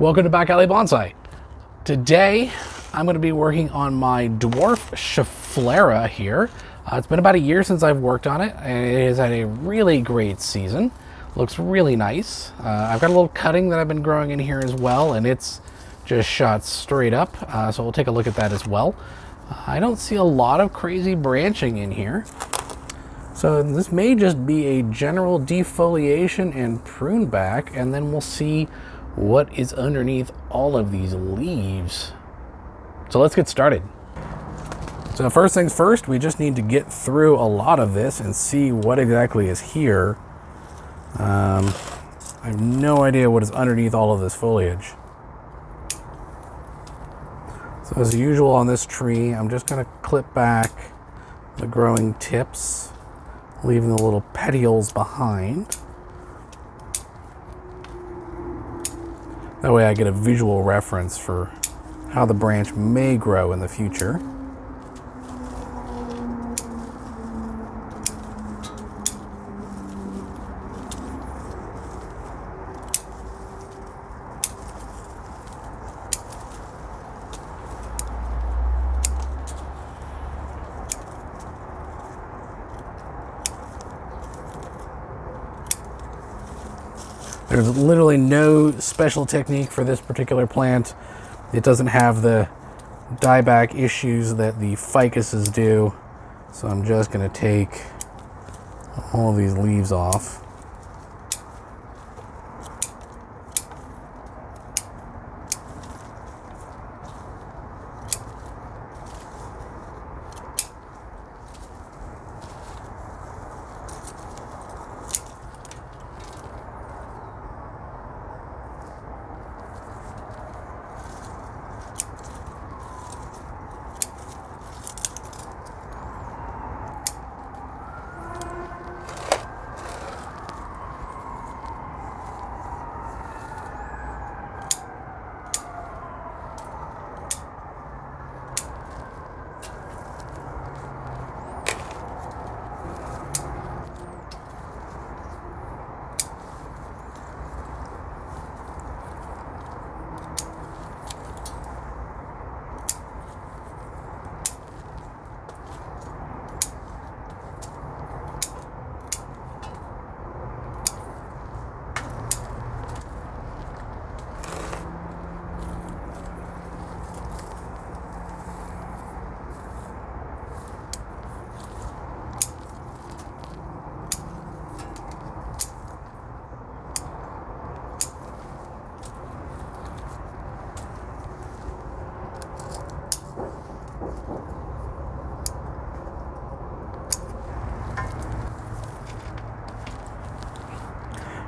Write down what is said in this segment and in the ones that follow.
Welcome to Back Alley Bonsai. Today, I'm going to be working on my Dwarf Schefflera here. It's been about a year since I've worked on it, and it has had a really great season. Looks really nice. I've got a little cutting that I've been growing in here as well, and it's just shot straight up, so we'll take a look at that as well. I don't see a lot of crazy branching in here. So this may just be a general defoliation and prune back, and then we'll see what is underneath all of these leaves. So let's get started. So first things first, we just need to get through a lot of this and see what exactly is here. I have no idea what is underneath all of this foliage. So as usual on this tree, I'm just going to clip back the growing tips, leaving the little petioles behind. That way I get a visual reference for how the branch may grow in the future. There's literally no special technique for this particular plant. It doesn't have the dieback issues that the ficuses do. So I'm just going to take all these leaves off.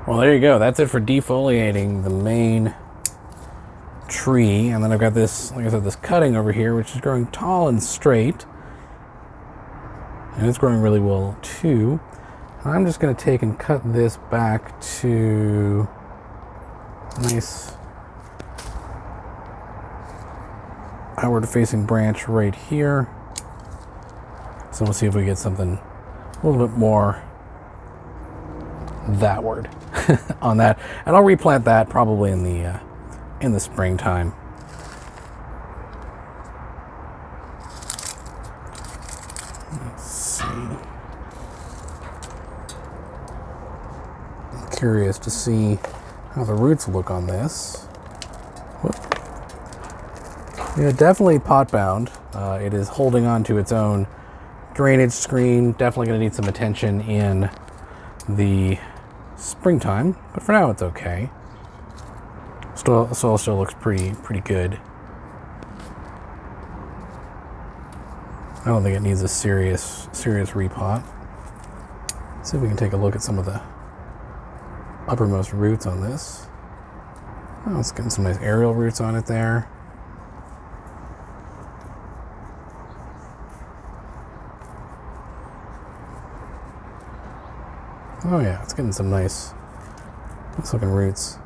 Well, there you go. That's it for defoliating the main tree. And then I've got this, like I said, this cutting over here, which is growing tall and straight. And it's growing really well, too. And I'm just going to take and cut this back to a nice outward-facing branch right here. So we'll see if we get something a little bit more thatward on that, and I'll replant that probably in the springtime. Let's see. I'm curious to see how the roots look on this. Whoop. Yeah, definitely pot bound. It is holding on to its own drainage screen. Definitely going to need some attention in the springtime, but for now it's okay. The soil still looks pretty good. I don't think it needs a serious repot. Let's see if we can take a look at some of the uppermost roots on this. Oh, it's getting some nice aerial roots on it there. Oh yeah, it's getting some nice looking roots.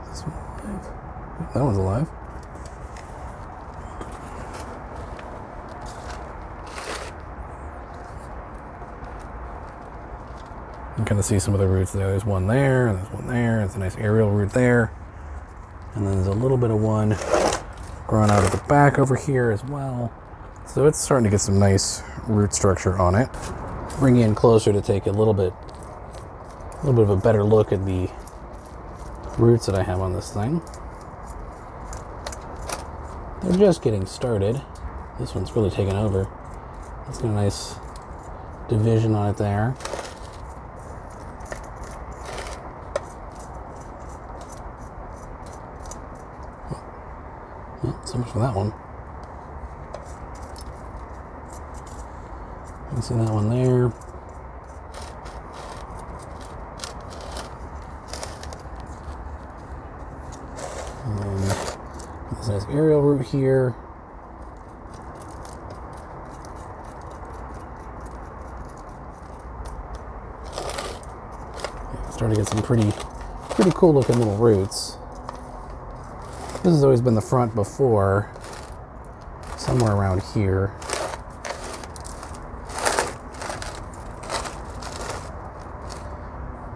Is this one alive? That one's alive. kind of see some of the roots there. There's one there, and there's one there. There's a nice aerial root there. And then there's a little bit of one growing out of the back over here as well. So it's starting to get some nice root structure on it. Bring you in closer to take a little bit of a better look at the roots that I have on this thing. They're just getting started. This one's really taken over. It's got a nice division on it there. Oh, so much for that one. You can see that one there. This nice aerial root here. Starting to get some pretty cool looking little roots. This has always been the front before, somewhere around here.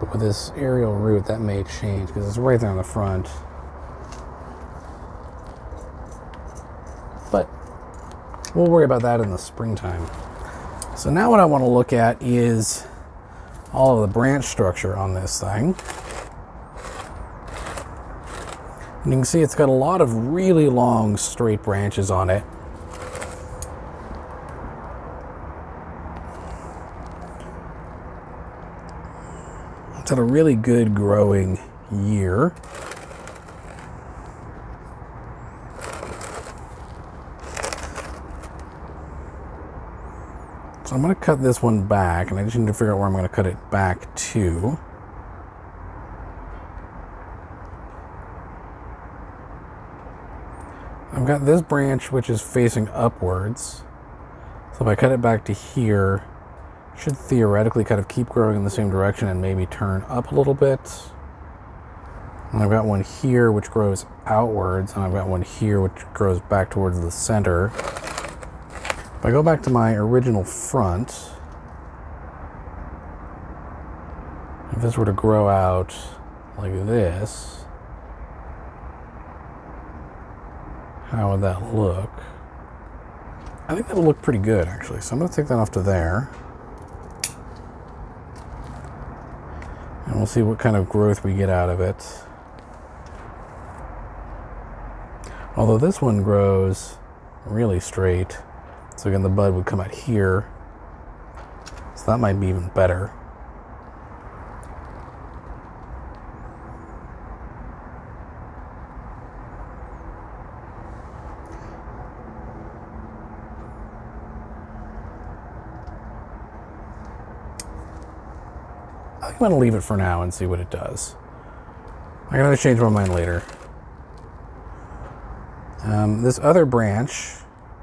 But with this aerial root, that may change because it's right there on the front. But we'll worry about that in the springtime. So now what I want to look at is all of the branch structure on this thing. And you can see it's got a lot of really long straight branches on it. It's had a really good growing year. So I'm going to cut this one back, and I just need to figure out where I'm going to cut it back to. I've got this branch which is facing upwards. So if I cut it back to here, it should theoretically kind of keep growing in the same direction and maybe turn up a little bit. And I've got one here which grows outwards, and I've got one here which grows back towards the center. If I go back to my original front, if this were to grow out like this, how would that look? I think that would look pretty good, actually. So I'm going to take that off to there. And we'll see what kind of growth we get out of it. Although this one grows really straight. So again, the bud would come out here. So that might be even better. I think I'm going to leave it for now and see what it does. I can always change my mind later. This other branch,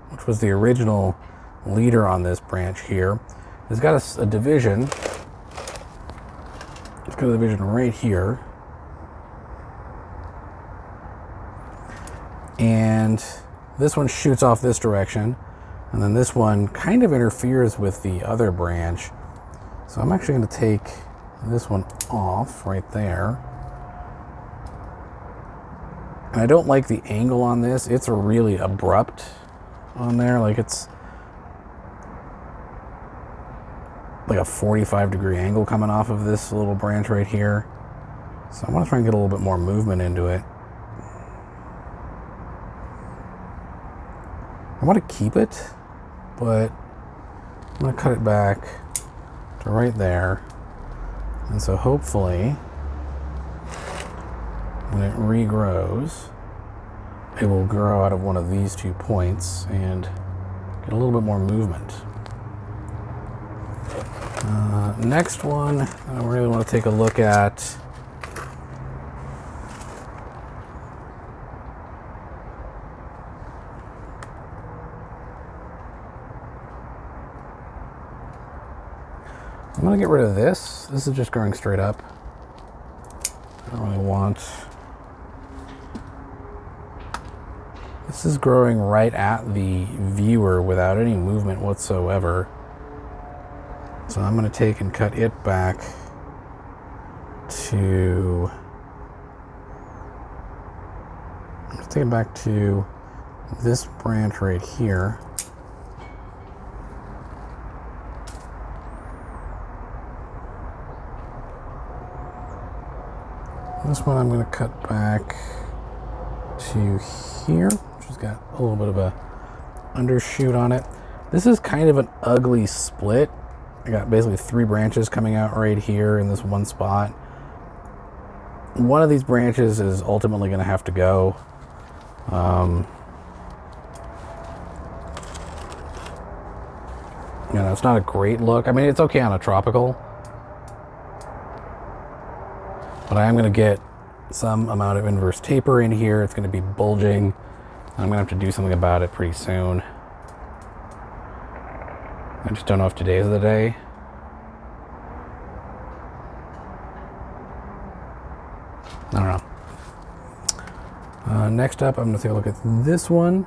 which was the original leader on this branch here, has got a division. It's got a division right here. And this one shoots off this direction, and then this one kind of interferes with the other branch. So I'm actually going to take this one off right there. And I don't like the angle on this. It's really abrupt on there. Like it's like a 45-degree angle coming off of this little branch right here. So I want to try and get a little bit more movement into it. I want to keep it, but I'm going to cut it back to right there. And so hopefully when it regrows, it will grow out of one of these 2 points and get a little bit more movement. Next one I really want to take a look at I'm going to get rid of this. This is just growing straight up. I don't really want... This is growing right at the viewer without any movement whatsoever. So I'm going to take and cut it back to... Let's take it back to this branch right here. This one I'm going to cut back to here, which has got a little bit of a undershoot on it. This is kind of an ugly split. I got basically 3 branches coming out right here in this one spot. One of these branches is ultimately going to have to go. You know, it's not a great look. I mean, it's okay on a tropical, but I am going to get some amount of inverse taper in here. It's going to be bulging. I'm going to have to do something about it pretty soon. I just don't know if today's the day. I don't know. Next up, I'm going to take a look at this one.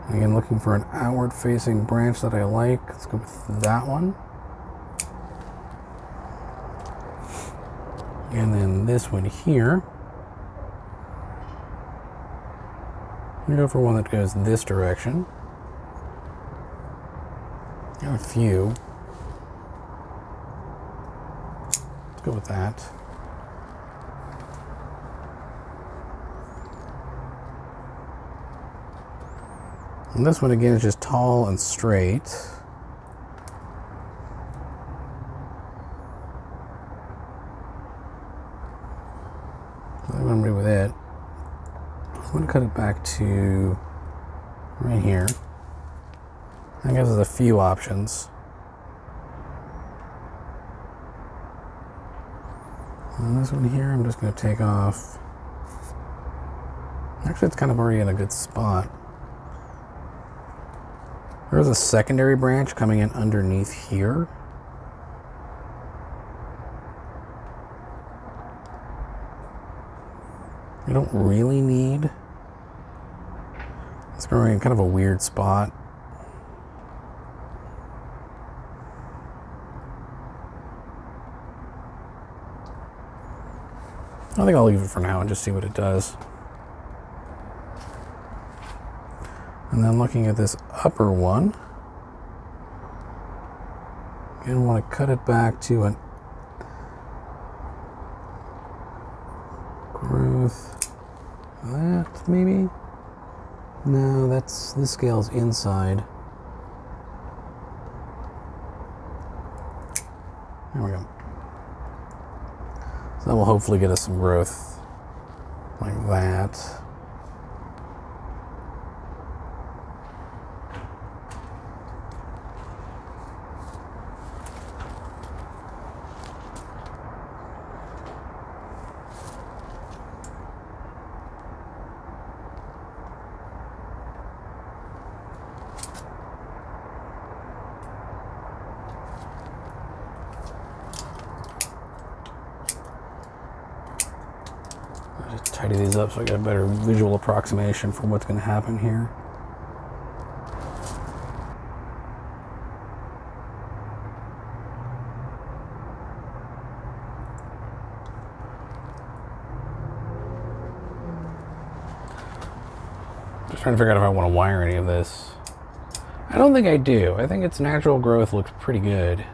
Again, looking for an outward facing branch that I like. Let's go with that one. And then this one here. I'm going to go for one that goes this direction. Got a few. Let's go with that. And this one again is just tall and straight. I'm going to do with it. I'm going to cut it back to right here. I guess there's a few options. And this one here, I'm just going to take off. Actually, it's kind of already in a good spot. There's a secondary branch coming in underneath here. I don't really need. It's growing in kind of a weird spot. I think I'll leave it for now and just see what it does. And then looking at this upper one, again, I want to cut it back to an growth. That maybe? No, this scale's inside. There we go. So that will hopefully get us some growth like that. Just tidy these up so I get a better visual approximation for what's going to happen here. Just trying to figure out if I want to wire any of this. I don't think I do. I think its natural growth looks pretty good.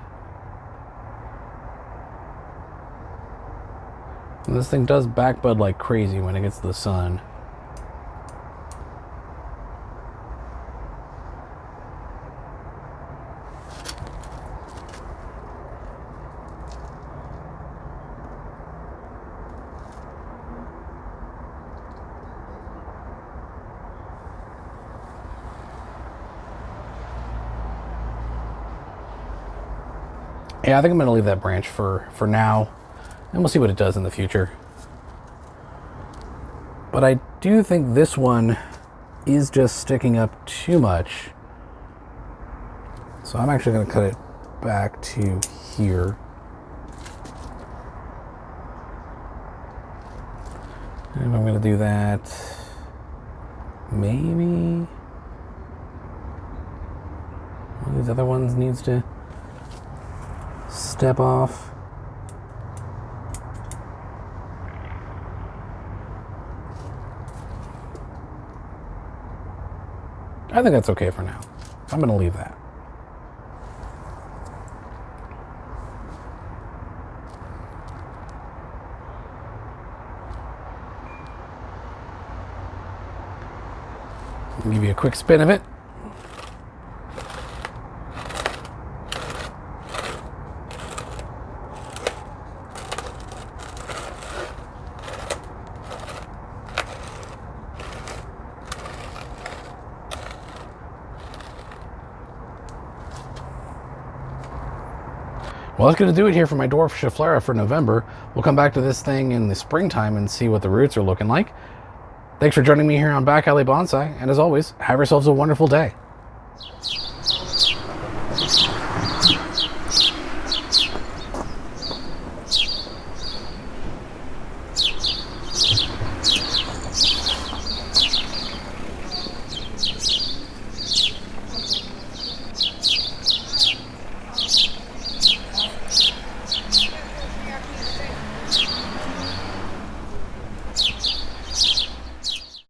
And this thing does backbud like crazy when it gets to the sun. Yeah, I think I'm going to leave that branch for now. And we'll see what it does in the future. But I do think this one is just sticking up too much. So I'm actually going to cut it back to here. And I'm going to do that, maybe one of these other ones needs to step off. I think that's okay for now. I'm going to leave that. I'll give you a quick spin of it. Well, that's going to do it here for my Dwarf Schefflera for November. We'll come back to this thing in the springtime and see what the roots are looking like. Thanks for joining me here on Back Alley Bonsai, and as always, have yourselves a wonderful day.